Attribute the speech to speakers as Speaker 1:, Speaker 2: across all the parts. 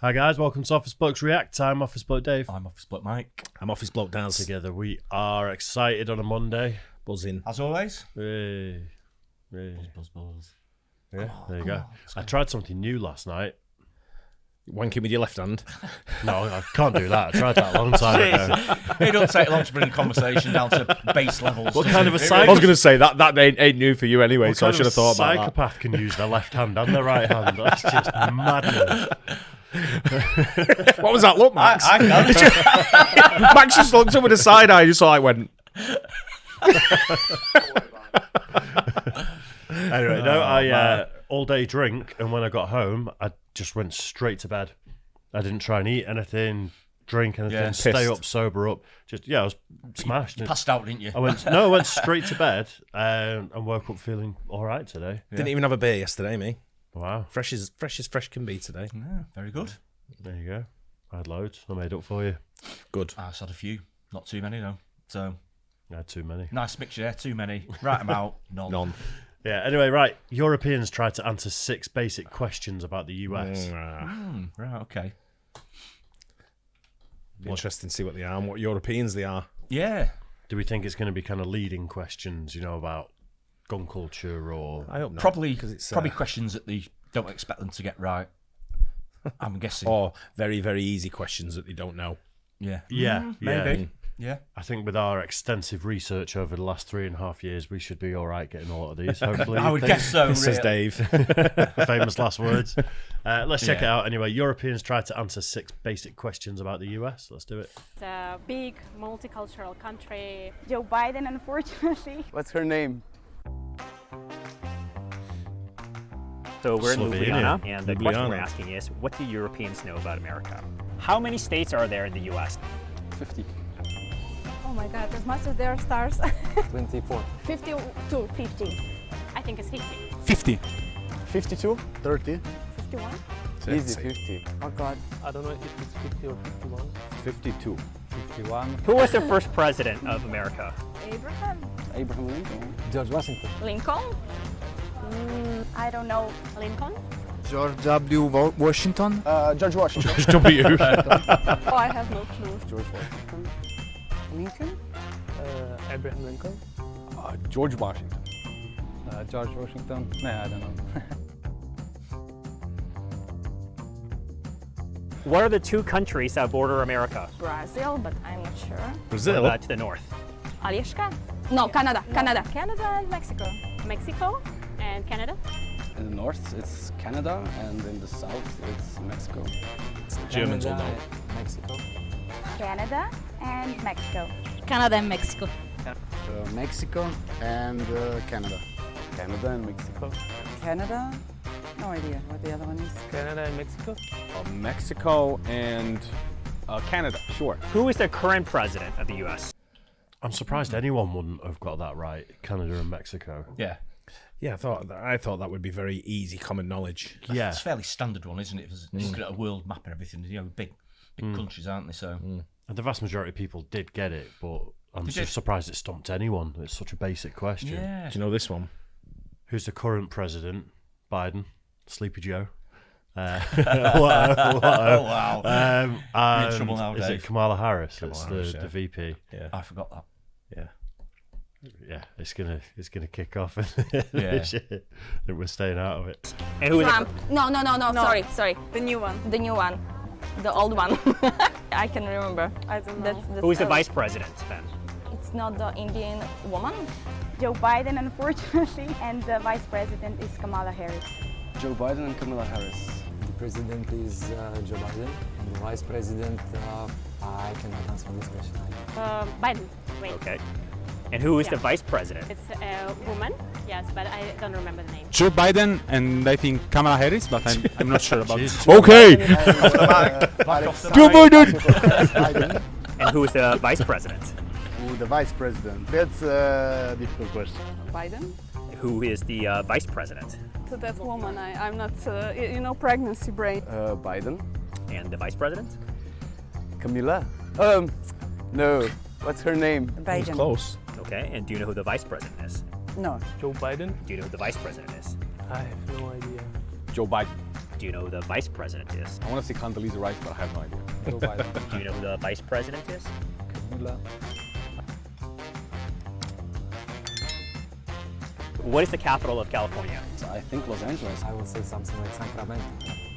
Speaker 1: Hi guys, welcome to Office Blokes React. I'm Office Bloke Dave.
Speaker 2: I'm Office Bloke Mike.
Speaker 3: I'm Office Bloke Daz.
Speaker 1: Together we are excited on a Monday.
Speaker 3: Buzzing.
Speaker 2: As always.
Speaker 1: Hey.
Speaker 2: Buzz.
Speaker 1: Yeah, there you go. I tried something new last night.
Speaker 3: Wanking with your left hand.
Speaker 1: No, I can't do that. I tried that a long time ago.
Speaker 2: It don't take long to bring the conversation down to base levels.
Speaker 1: What kind of a
Speaker 3: I was going to say that ain't new for you anyway,
Speaker 1: What
Speaker 3: so I
Speaker 1: kind
Speaker 3: should
Speaker 1: of
Speaker 3: have thought about that.
Speaker 1: psychopath can use their left hand and their right hand. That's just madness.
Speaker 3: What was that look, Max?
Speaker 2: I can.
Speaker 3: Max just looked up with a side eye, just like went.
Speaker 1: Anyway, no, I all day drink, and when I got home, I just went straight to bed. I didn't try and eat anything, drink anything,
Speaker 2: Yeah,
Speaker 1: stay
Speaker 3: pissed.
Speaker 1: up, sober up. I was smashed.
Speaker 2: You passed out, didn't you?
Speaker 1: I went straight to bed and woke up feeling all right today.
Speaker 3: Didn't even have a beer yesterday, me.
Speaker 1: Wow,
Speaker 3: Fresh as fresh can be today.
Speaker 2: Yeah, very good.
Speaker 1: there you go. I had loads. I made up for you.
Speaker 3: Good.
Speaker 2: I just had a few. Not too many, though. So,
Speaker 1: I had too many.
Speaker 2: nice mixture there. Too many. Write them out. None.
Speaker 1: Yeah. Anyway, right. Europeans tried to answer 6 basic questions about the US.
Speaker 2: Right, okay.
Speaker 3: Be interesting to see what they are and what Europeans they are.
Speaker 2: Yeah.
Speaker 1: Do we think it's going to be kind of leading questions? About gun culture or?
Speaker 3: I hope not.
Speaker 2: Probably,
Speaker 3: because it's
Speaker 2: probably questions that they don't expect them to get right. I'm guessing.
Speaker 3: or very, very easy questions that they don't know.
Speaker 2: Yeah.
Speaker 1: Yeah,
Speaker 2: Maybe. Yeah.
Speaker 1: I think with our extensive research over the last 3.5 years, we should be all right getting a lot of these. Hopefully,
Speaker 2: I would guess so.
Speaker 3: Says
Speaker 2: really.
Speaker 3: Dave.
Speaker 1: Famous last words. Let's check it
Speaker 2: Yeah.
Speaker 1: out anyway. Europeans tried to answer 6 basic questions about the US. Let's do it.
Speaker 4: It's a big multicultural country.
Speaker 5: Joe Biden, unfortunately.
Speaker 6: What's her name?
Speaker 7: So we're in
Speaker 1: Slovenia.
Speaker 7: Ljubljana, and the question
Speaker 3: Ljubljana.
Speaker 7: we're asking is, what do Europeans know about America? How many states are there in the U.S.?
Speaker 6: 50.
Speaker 5: Oh my God, as much as there are stars.
Speaker 6: 24.
Speaker 5: 52.
Speaker 4: 50. I think it's 50.
Speaker 8: 50.
Speaker 6: 52? 30.
Speaker 5: 51.
Speaker 6: Easy, 50.
Speaker 5: Oh God.
Speaker 8: I don't know if it's 50 or 51.
Speaker 6: 52.
Speaker 8: 51.
Speaker 7: Who was the first president of America?
Speaker 5: Abraham
Speaker 6: Abraham Lincoln.
Speaker 8: George Washington.
Speaker 5: Lincoln. I don't know.
Speaker 4: Lincoln?
Speaker 8: George W. Washington.
Speaker 6: George Washington.
Speaker 3: W.
Speaker 5: Oh, I have no clue.
Speaker 6: George Washington.
Speaker 5: Lincoln?
Speaker 8: Abraham Lincoln.
Speaker 6: George Washington.
Speaker 8: George Washington. No, I don't know.
Speaker 7: What are the 2 countries that border America?
Speaker 5: Brazil, but I'm not sure.
Speaker 7: What
Speaker 3: Brazil.
Speaker 7: about to the north?
Speaker 5: Alaska? No, Canada. Canada.
Speaker 4: Canada and Mexico. Mexico and Canada.
Speaker 6: In the north, it's Canada, and in the south, it's Mexico.
Speaker 3: Germans will know.
Speaker 8: Mexico.
Speaker 5: Canada and Mexico.
Speaker 9: Canada and Mexico.
Speaker 6: Mexico and Canada. Canada and Mexico.
Speaker 5: Canada? No idea what the other one is.
Speaker 8: Canada and Mexico.
Speaker 6: Mexico and Canada, sure.
Speaker 7: Who is the current president of the U.S.?
Speaker 1: I'm surprised anyone wouldn't have got that right. Canada and Mexico.
Speaker 2: Yeah.
Speaker 3: Yeah, I thought that would be very easy common knowledge.
Speaker 1: Yeah.
Speaker 2: It's a fairly standard one, isn't it? Just looking at a world map and everything. Big countries, aren't they? So.
Speaker 1: And the vast majority of people did get it, but I'm
Speaker 2: Did
Speaker 1: just
Speaker 2: you?
Speaker 1: surprised it stumped anyone. It's such a basic question.
Speaker 2: Yeah.
Speaker 3: Do you know this one?
Speaker 1: Who's the current president? Biden. Sleepy Joe.
Speaker 2: Oh wow. We're in trouble now,
Speaker 1: Is it
Speaker 2: Dave.
Speaker 1: Kamala Harris? It's
Speaker 3: Harris,
Speaker 1: the
Speaker 3: yeah.
Speaker 1: VP.
Speaker 3: Yeah.
Speaker 2: I forgot that.
Speaker 3: Yeah.
Speaker 1: Yeah, it's gonna kick off.
Speaker 2: Yeah.
Speaker 1: Shit. We're staying out of it.
Speaker 7: And who is
Speaker 9: Trump. No. Sorry.
Speaker 5: The new one.
Speaker 9: The new one. The old one. I can remember.
Speaker 5: I don't know.
Speaker 7: who is the vice president then?
Speaker 9: It's not the Indian woman.
Speaker 5: Joe Biden, unfortunately. And the vice president is Kamala Harris.
Speaker 6: Joe Biden and Kamala Harris.
Speaker 8: The president is Joe Biden. And the vice president, I cannot answer this question.
Speaker 4: Biden. Wait.
Speaker 7: Okay. And who is the
Speaker 4: Yeah.
Speaker 7: vice president?
Speaker 4: It's a woman. Yes, but I don't remember the name.
Speaker 8: Joe Biden and I think Kamala Harris, but I'm not sure about this.
Speaker 3: Okay.
Speaker 6: Joe
Speaker 7: And who is the vice president?
Speaker 6: The vice president. That's a difficult question.
Speaker 5: Biden?
Speaker 7: Who is the vice president?
Speaker 5: To that woman, I'm not, pregnancy brain.
Speaker 6: Biden.
Speaker 7: And the vice president?
Speaker 6: Camilla. No. What's her name?
Speaker 3: It's close.
Speaker 7: Okay. And do you know who the vice president is?
Speaker 5: No.
Speaker 8: Joe Biden?
Speaker 7: Do you know who the vice president is?
Speaker 8: I have no idea.
Speaker 6: Joe Biden.
Speaker 7: Do you know who the vice president is?
Speaker 10: I want to say Condoleezza Rice, but I have no idea.
Speaker 8: Joe Biden.
Speaker 7: Do you know who the vice president is?
Speaker 8: Kamala.
Speaker 7: What is the capital of California?
Speaker 6: I think Los Angeles.
Speaker 8: I will say something like Sacramento.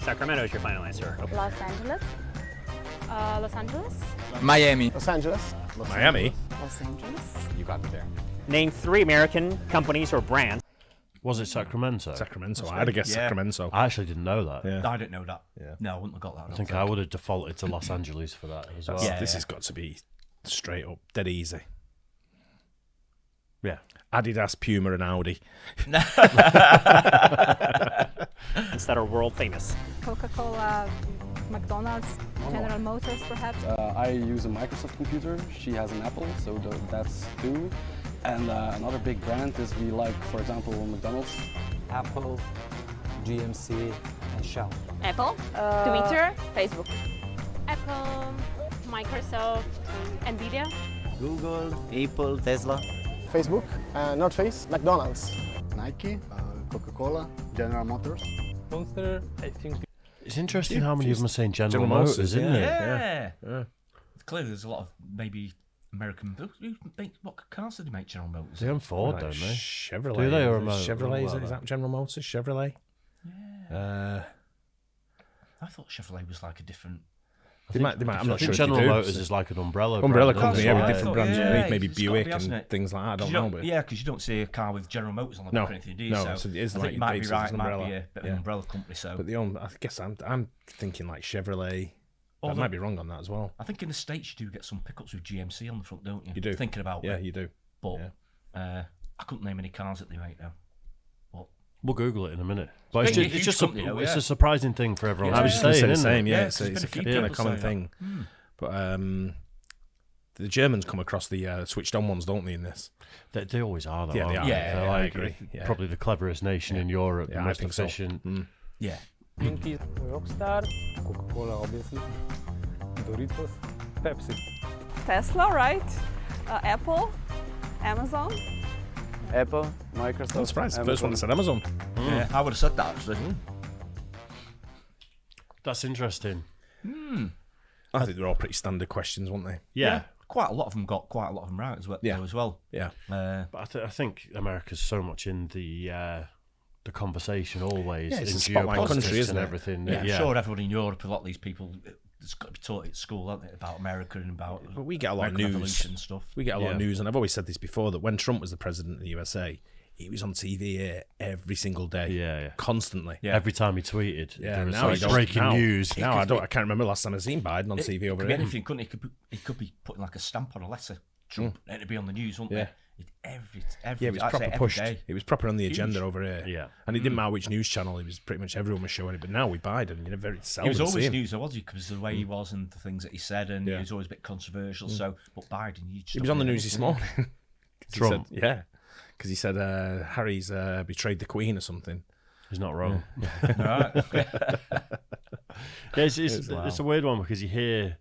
Speaker 7: Sacramento is your final answer. Okay.
Speaker 5: Los Angeles.
Speaker 4: Los Angeles.
Speaker 10: Miami.
Speaker 6: Los Angeles.
Speaker 3: Miami.
Speaker 5: Los Angeles.
Speaker 10: You got me there.
Speaker 7: Name 3 American companies or brands.
Speaker 1: Was it Sacramento?
Speaker 3: Sacramento. I'd have guessed
Speaker 2: Yeah.
Speaker 3: Sacramento.
Speaker 1: I actually didn't know that.
Speaker 3: Yeah.
Speaker 2: I didn't know that.
Speaker 3: Yeah.
Speaker 2: No, I wouldn't have got that.
Speaker 1: I think I would have defaulted to Los Angeles for that as well.
Speaker 2: Yeah.
Speaker 3: This has got to be straight up dead easy.
Speaker 1: Yeah.
Speaker 3: Adidas, Puma, and Audi.
Speaker 7: That are world famous.
Speaker 4: Coca-Cola, McDonald's, General Motors, perhaps.
Speaker 6: I use a Microsoft computer. She has an Apple, so that's 2. And another big brand is we like, for example, McDonald's.
Speaker 8: Apple, GMC, and Shell.
Speaker 9: Apple, Twitter, Facebook.
Speaker 4: Apple, Microsoft, Nvidia.
Speaker 11: Google, Apple, Tesla.
Speaker 12: Facebook, North Face, McDonald's.
Speaker 13: Nike, Coca-Cola, General Motors.
Speaker 8: Monster, I think.
Speaker 1: It's interesting how many of them are saying General Motors, isn't it?
Speaker 2: Yeah. Clearly, there's a lot of maybe American. What cars do they make? General Motors.
Speaker 1: They own Ford,
Speaker 3: Like
Speaker 1: don't they?
Speaker 3: Chevrolet.
Speaker 1: Do they, or
Speaker 3: Chevrolet? Is that General Motors? Chevrolet?
Speaker 2: Yeah. I thought Chevrolet was like a different.
Speaker 3: They might. I'm
Speaker 1: I
Speaker 3: not
Speaker 1: think
Speaker 3: sure.
Speaker 1: General
Speaker 3: if they do.
Speaker 1: Motors is like an umbrella
Speaker 3: Umbrella
Speaker 1: brand,
Speaker 3: company,
Speaker 1: isn't
Speaker 3: yeah,
Speaker 1: it?
Speaker 3: with different brands underneath, maybe
Speaker 2: it's gotta
Speaker 3: Buick
Speaker 2: be, hasn't
Speaker 3: and
Speaker 2: it?
Speaker 3: things like that. I don't
Speaker 2: You
Speaker 3: know. But
Speaker 2: yeah, because you don't see a car with General Motors on the back or anything, do you?
Speaker 3: no,
Speaker 2: So
Speaker 3: so it is
Speaker 2: I
Speaker 3: like
Speaker 2: think you might be
Speaker 3: based
Speaker 2: right.
Speaker 3: as
Speaker 2: It might
Speaker 3: umbrella.
Speaker 2: be a bit of an umbrella company. So,
Speaker 3: But I guess I'm thinking like Chevrolet. I
Speaker 2: Although-
Speaker 3: might be wrong on that as well.
Speaker 2: I think in the States you do get some pickups with GMC on the front, don't you?
Speaker 3: You do.
Speaker 2: Thinking about
Speaker 3: Yeah,
Speaker 2: it.
Speaker 3: you do.
Speaker 2: But
Speaker 3: Yeah.
Speaker 2: I couldn't name any cars that they make now. But
Speaker 1: We'll Google it in a minute. But
Speaker 2: Being a
Speaker 1: it's
Speaker 2: huge
Speaker 1: just
Speaker 2: company, though,
Speaker 1: it's
Speaker 2: yeah.
Speaker 1: a surprising thing for everyone
Speaker 3: I
Speaker 1: to
Speaker 3: was
Speaker 1: be
Speaker 3: just going to say
Speaker 1: saying,
Speaker 3: the
Speaker 1: isn't
Speaker 3: same.
Speaker 1: it?
Speaker 3: Yeah,
Speaker 2: Yeah,
Speaker 3: it's,
Speaker 2: there's
Speaker 3: it's
Speaker 2: been a few
Speaker 3: kind of
Speaker 2: people
Speaker 3: common
Speaker 2: say that.
Speaker 3: thing. But the Germans come across the switched on ones, don't they? In this,
Speaker 1: They always are, though.
Speaker 3: Yeah, they
Speaker 1: aren't
Speaker 3: are.
Speaker 2: Yeah,
Speaker 1: They're
Speaker 3: I
Speaker 1: like
Speaker 3: agree. Yeah.
Speaker 1: probably the cleverest nation in Europe,
Speaker 3: Yeah,
Speaker 1: the
Speaker 3: I
Speaker 1: most
Speaker 3: think so.
Speaker 1: efficient.
Speaker 2: yeah,
Speaker 8: Pinky, Rockstar, Coca-Cola, obviously, Doritos, Pepsi.
Speaker 9: Tesla, right? Apple, Amazon.
Speaker 6: Apple, Microsoft.
Speaker 3: I'm surprised. The first one that said Amazon.
Speaker 2: yeah, I would have said that actually.
Speaker 1: That's interesting.
Speaker 3: I think they're all pretty standard questions, weren't they?
Speaker 1: Yeah.
Speaker 2: Quite a lot of them got quite a lot of them right as well.
Speaker 3: Yeah.
Speaker 2: As well.
Speaker 3: Yeah.
Speaker 1: But I think America's so much in the conversation always
Speaker 3: Yeah, it's
Speaker 1: in
Speaker 3: a spotlight
Speaker 1: geopolitics
Speaker 3: country, isn't
Speaker 1: and
Speaker 3: it?
Speaker 1: everything.
Speaker 2: Yeah, I'm sure everyone in Europe, a lot of these people, it's got to be taught at school, haven't it, about America and about.
Speaker 3: But we get a lot of
Speaker 2: American
Speaker 3: news.
Speaker 2: Revolution and stuff.
Speaker 3: We get a lot of
Speaker 1: Yeah.
Speaker 3: news, and I've always said this before that when Trump was the president of the USA, he was on TV here every single day.
Speaker 1: Yeah.
Speaker 3: Constantly.
Speaker 2: Yeah.
Speaker 1: Every time he tweeted,
Speaker 3: Yeah,
Speaker 1: there was
Speaker 3: now
Speaker 1: like
Speaker 3: he don't-
Speaker 1: breaking
Speaker 3: now-
Speaker 1: news.
Speaker 3: Now I can't remember the last time I've seen Biden on TV over
Speaker 2: Could be
Speaker 3: here.
Speaker 2: anything, couldn't he? He could be putting like a stamp on a letter, Trump, and it'd be on the news, wouldn't
Speaker 3: Yeah.
Speaker 2: it? Every
Speaker 3: Yeah, it was
Speaker 2: I'd say
Speaker 3: proper
Speaker 2: every
Speaker 3: pushed.
Speaker 2: day.
Speaker 3: It was proper on the
Speaker 2: Huge.
Speaker 3: agenda over here.
Speaker 1: Yeah.
Speaker 3: And it didn't matter which news channel. It was pretty much everyone was showing it. But now with Biden, you know, very
Speaker 2: He
Speaker 3: seldom
Speaker 2: was
Speaker 3: see
Speaker 2: always
Speaker 3: him.
Speaker 2: news, though, was he? Because of the way he was and the things that he said, and
Speaker 3: Yeah.
Speaker 2: he was always a bit controversial. So, but Biden, you just
Speaker 3: He
Speaker 2: don't
Speaker 3: was on the
Speaker 2: hear
Speaker 3: news this
Speaker 2: anything.
Speaker 3: morning. 'Cause he
Speaker 1: Trump?
Speaker 3: said, yeah. Because he said Harry's betrayed the Queen or something.
Speaker 1: He's not wrong.
Speaker 2: Right.
Speaker 1: Yeah, it's a weird one because you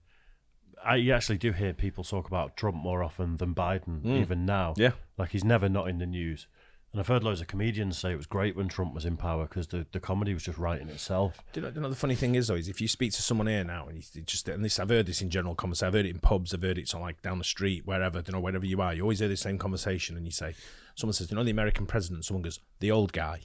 Speaker 1: actually do hear people talk about Trump more often than Biden, even now.
Speaker 3: Yeah.
Speaker 1: Like he's never not in the news. And I've heard loads of comedians say it was great when Trump was in power because the comedy was just writing itself.
Speaker 3: Do you know the funny thing is though is if you speak to someone here now and you just and this I've heard this in general conversation, I've heard it in pubs, I've heard it on like down the street, wherever, you know, wherever you are, you always hear the same conversation and you say, someone says, you know, the American president, someone goes, the old guy.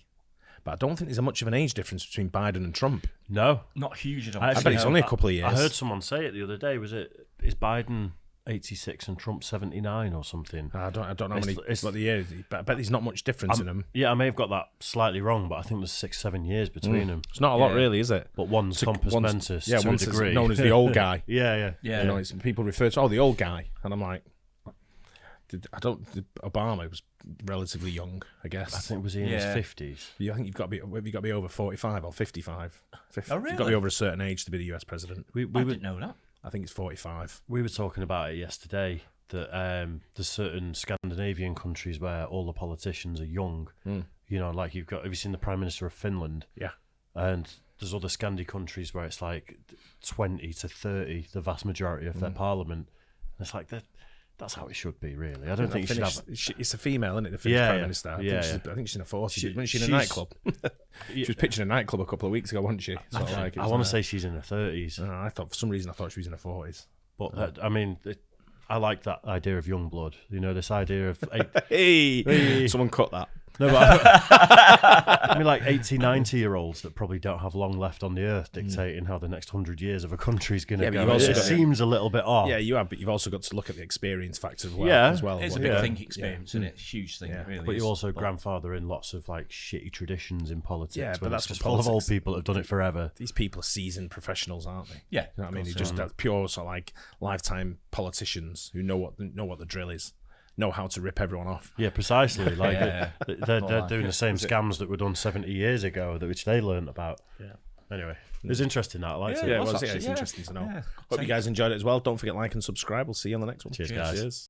Speaker 3: But I don't think there's a much of an age difference between Biden and Trump.
Speaker 1: No.
Speaker 2: Not huge, I don't
Speaker 3: I
Speaker 2: think.
Speaker 3: bet it's only a couple of years.
Speaker 1: I heard someone say it the other day. Is Biden 86 and Trump 79 or something?
Speaker 3: I don't know how many
Speaker 1: It's-
Speaker 3: what the year is, but I bet there's not much difference in them.
Speaker 1: Yeah, I may have got that slightly wrong, but I think there's 6-7 years between them.
Speaker 3: It's not a lot really, is it?
Speaker 1: But one's compass mentis to a
Speaker 3: one's
Speaker 1: degree.
Speaker 3: known as the old guy.
Speaker 1: Yeah.
Speaker 3: You know, people refer to the old guy, and I'm like, Obama was relatively young, I guess.
Speaker 1: I think was he in his 50s.
Speaker 3: I think you've got to be over 45 or 55.
Speaker 2: Oh, really?
Speaker 3: You've got to be over a certain age to be the US president.
Speaker 1: We
Speaker 2: I didn't know that.
Speaker 3: I think it's 45.
Speaker 1: We were talking about it yesterday that there's certain Scandinavian countries where all the politicians are young. You know, like have you seen the Prime Minister of Finland?
Speaker 3: Yeah.
Speaker 1: And there's other Scandi countries where it's like 20 to 30, the vast majority of their parliament. And it's like they're that's how it should be, really. I don't think you should have.
Speaker 3: It's a female, isn't it? The Finnish Prime Minister. I think she's in her 40s. Wasn't she in a nightclub? She was pitching a nightclub a couple of weeks ago, wasn't she? So
Speaker 1: I want to say she's in her 30s.
Speaker 3: I thought for some reason she was in her 40s.
Speaker 1: But I mean, I like that idea of young blood. You know, this idea of
Speaker 3: hey, someone cut that.
Speaker 1: No, but I mean, like 80, 90-year-olds that probably don't have long left on the earth dictating how the next 100 years of a country's going to go. It seems a little bit off.
Speaker 3: Yeah, you have, but you've also got to look at the experience factor as well.
Speaker 2: Yeah, it's a big thing experience, isn't it? Huge thing, really.
Speaker 1: But you also grandfather in lots of like shitty traditions in politics.
Speaker 3: Yeah, but that's
Speaker 1: just full of old people that have done it forever.
Speaker 3: These people are seasoned professionals, aren't they?
Speaker 2: Yeah,
Speaker 3: you know what I mean. They're just pure sort of like lifetime politicians who know what the drill is. Know how to rip everyone off.
Speaker 1: Yeah, precisely. Like they're doing the same scams that were done 70 years ago, which they learned about. Yeah. Anyway, it was interesting. That I liked it.
Speaker 3: Yeah, it's interesting to know. Hope you guys enjoyed it as well. Don't forget like and subscribe. We'll see you on the next one.
Speaker 1: Cheers, guys.
Speaker 3: Cheers.